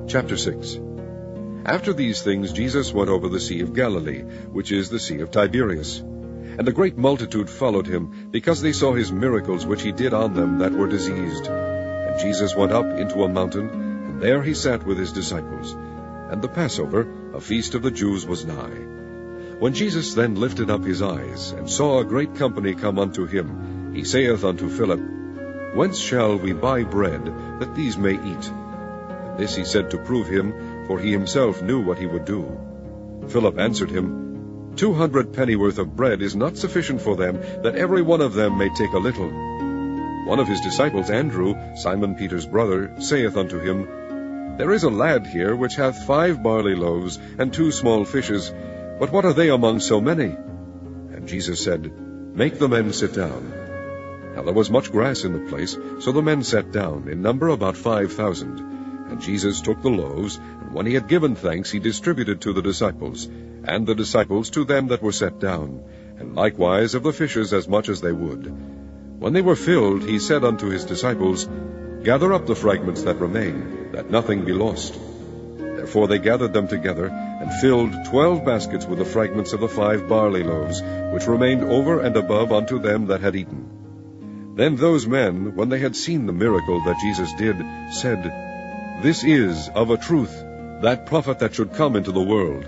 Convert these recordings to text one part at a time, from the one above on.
Chapter 6. After these things Jesus went over the Sea of Galilee, which is the Sea of Tiberias. And a great multitude followed him, because they saw his miracles which he did on them that were diseased. And Jesus went up into a mountain, and there he sat with his disciples. And the Passover, a feast of the Jews, was nigh. When Jesus then lifted up his eyes, and saw a great company come unto him, he saith unto Philip, Whence shall we buy bread, that these may eat? And this he said to prove him, for he himself knew what he would do. Philip answered him, 200 pennyworth of bread is not sufficient for them, that every one of them may take a little. One of his disciples, Andrew, Simon Peter's brother, saith unto him, There is a lad here which hath 5 barley loaves, and 2 small fishes, but what are they among so many? And Jesus said, Make the men sit down. Now there was much grass in the place, so the men sat down, in number about 5,000. And Jesus took the loaves, and when he had given thanks, he distributed to the disciples, and the disciples to them that were set down, and likewise of the fishes as much as they would. When they were filled, he said unto his disciples, Gather up the fragments that remain, that nothing be lost. Therefore they gathered them together, and filled 12 baskets with the fragments of the 5 barley loaves, which remained over and above unto them that had eaten. Then those men, when they had seen the miracle that Jesus did, said, This is, of a truth, that prophet that should come into the world.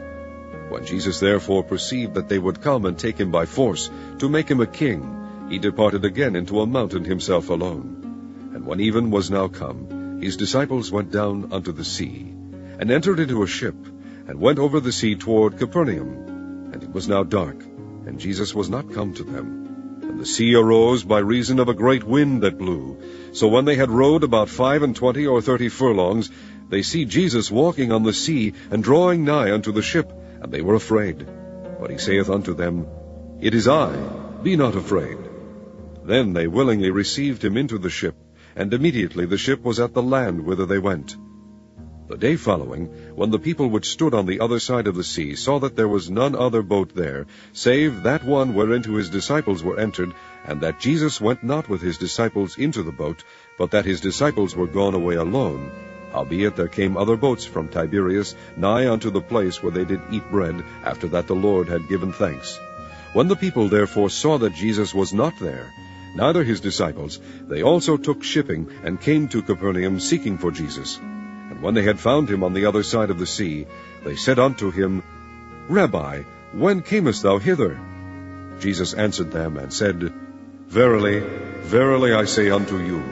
When Jesus therefore perceived that they would come and take him by force, to make him a king, he departed again into a mountain himself alone. And when even was now come, his disciples went down unto the sea, and entered into a ship, and went over the sea toward Capernaum. And it was now dark, and Jesus was not come to them. And the sea arose by reason of a great wind that blew. So when they had rowed about 25 or 30 furlongs, they see Jesus walking on the sea, and drawing nigh unto the ship, and they were afraid. But he saith unto them, It is I, be not afraid. Then they willingly received him into the ship, and immediately the ship was at the land whither they went. The day following, when the people which stood on the other side of the sea saw that there was none other boat there, save that one whereinto his disciples were entered, and that Jesus went not with his disciples into the boat, but that his disciples were gone away alone, howbeit there came other boats from Tiberias nigh unto the place where they did eat bread, after that the Lord had given thanks. When the people therefore saw that Jesus was not there, neither his disciples, they also took shipping, and came to Capernaum, seeking for Jesus. And when they had found him on the other side of the sea, they said unto him, Rabbi, when camest thou hither? Jesus answered them, and said, Verily, verily I say unto you,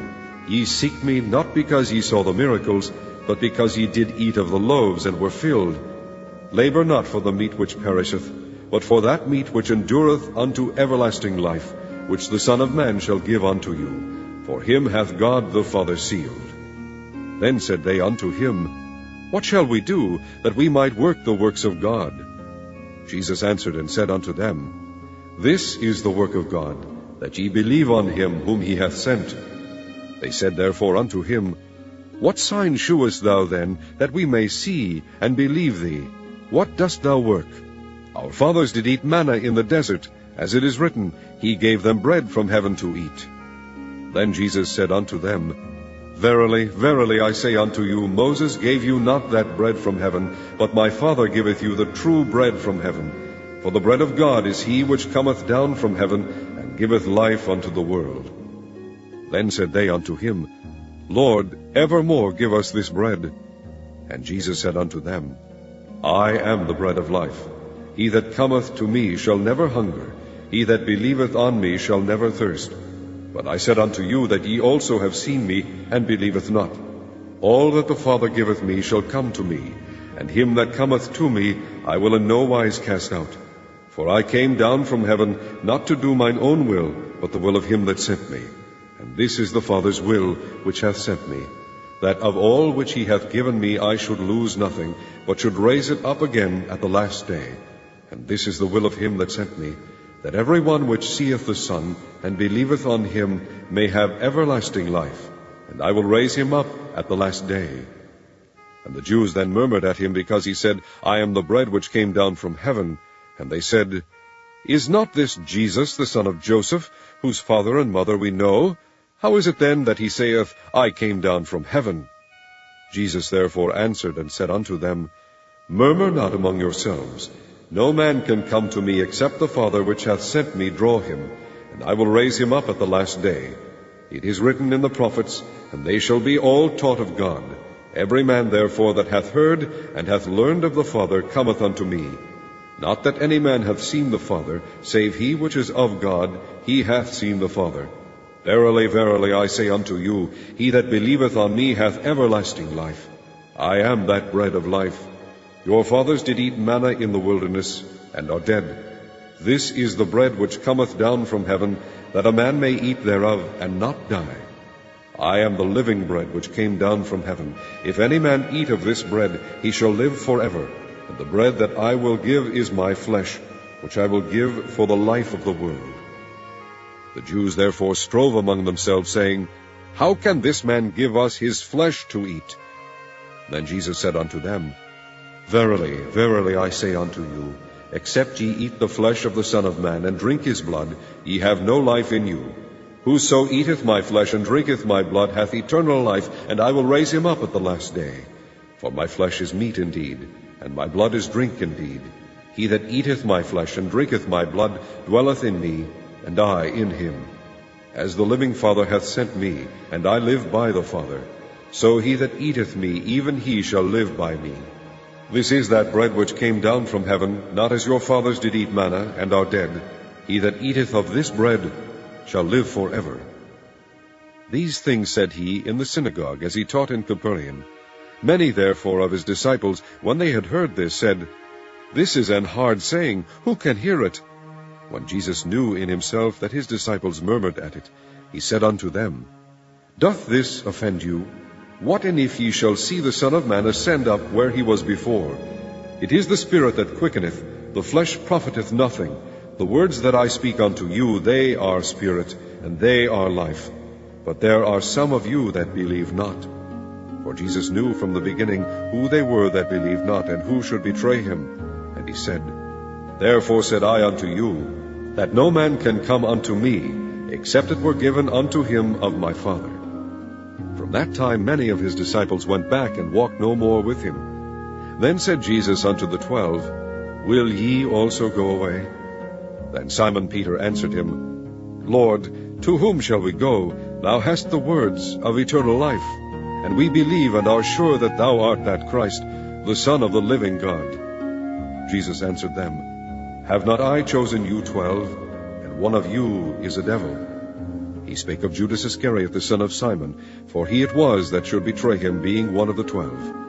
ye seek me not because ye saw the miracles, but because ye did eat of the loaves, and were filled. Labor not for the meat which perisheth, but for that meat which endureth unto everlasting life, which the Son of Man shall give unto you. For him hath God the Father sealed. Then said they unto him, What shall we do, that we might work the works of God? Jesus answered and said unto them, This is the work of God, that ye believe on him whom he hath sent. They said therefore unto him, What sign shewest thou then, that we may see and believe thee? What dost thou work? Our fathers did eat manna in the desert, as it is written, He gave them bread from heaven to eat. Then Jesus said unto them, Verily, verily, I say unto you, Moses gave you not that bread from heaven, but my Father giveth you the true bread from heaven. For the bread of God is he which cometh down from heaven, and giveth life unto the world. Then said they unto him, Lord, evermore give us this bread. And Jesus said unto them, I am the bread of life. He that cometh to me shall never hunger, he that believeth on me shall never thirst. But I said unto you that ye also have seen me, and believeth not. All that the Father giveth me shall come to me, and him that cometh to me I will in no wise cast out. For I came down from heaven, not to do mine own will, but the will of him that sent me. And this is the Father's will which hath sent me, that of all which he hath given me I should lose nothing, but should raise it up again at the last day. And this is the will of him that sent me, that every one which seeth the Son, and believeth on him, may have everlasting life, and I will raise him up at the last day. And the Jews then murmured at him, because he said, I am the bread which came down from heaven. And they said, Is not this Jesus the son of Joseph, whose father and mother we know? How is it then that he saith, I came down from heaven? Jesus therefore answered and said unto them, Murmur not among yourselves. No man can come to me except the Father which hath sent me draw him, and I will raise him up at the last day. It is written in the prophets, and they shall be all taught of God. Every man therefore that hath heard and hath learned of the Father cometh unto me. Not that any man hath seen the Father, save he which is of God, he hath seen the Father. Verily, verily, I say unto you, he that believeth on me hath everlasting life. I am that bread of life. Your fathers did eat manna in the wilderness, and are dead. This is the bread which cometh down from heaven, that a man may eat thereof, and not die. I am the living bread which came down from heaven. If any man eat of this bread, he shall live forever. And the bread that I will give is my flesh, which I will give for the life of the world. The Jews therefore strove among themselves, saying, How can this man give us his flesh to eat? Then Jesus said unto them, Verily, verily, I say unto you, except ye eat the flesh of the Son of Man, and drink his blood, ye have no life in you. Whoso eateth my flesh and drinketh my blood hath eternal life, and I will raise him up at the last day. For my flesh is meat indeed, and my blood is drink indeed. He that eateth my flesh and drinketh my blood dwelleth in me, and I in him. As the living Father hath sent me, and I live by the Father, so he that eateth me, even he shall live by me. This is that bread which came down from heaven, not as your fathers did eat manna, and are dead. He that eateth of this bread shall live forever. These things said he in the synagogue, as he taught in Capernaum. Many therefore of his disciples, when they had heard this, said, This is an hard saying, who can hear it? When Jesus knew in himself that his disciples murmured at it, he said unto them, Doth this offend you? What and if ye shall see the Son of Man ascend up where he was before? It is the Spirit that quickeneth, the flesh profiteth nothing. The words that I speak unto you, they are spirit, and they are life. But there are some of you that believe not. For Jesus knew from the beginning who they were that believed not, and who should betray him. And he said, Therefore said I unto you, that no man can come unto me, except it were given unto him of my Father. From that time many of his disciples went back, and walked no more with him. Then said Jesus unto the 12, Will ye also go away? Then Simon Peter answered him, Lord, to whom shall we go? Thou hast the words of eternal life. And we believe and are sure that thou art that Christ, the Son of the living God. Jesus answered them, Have not I chosen you 12, and one of you is a devil? He spake of Judas Iscariot, the son of Simon, for he it was that should betray him, being one of the 12.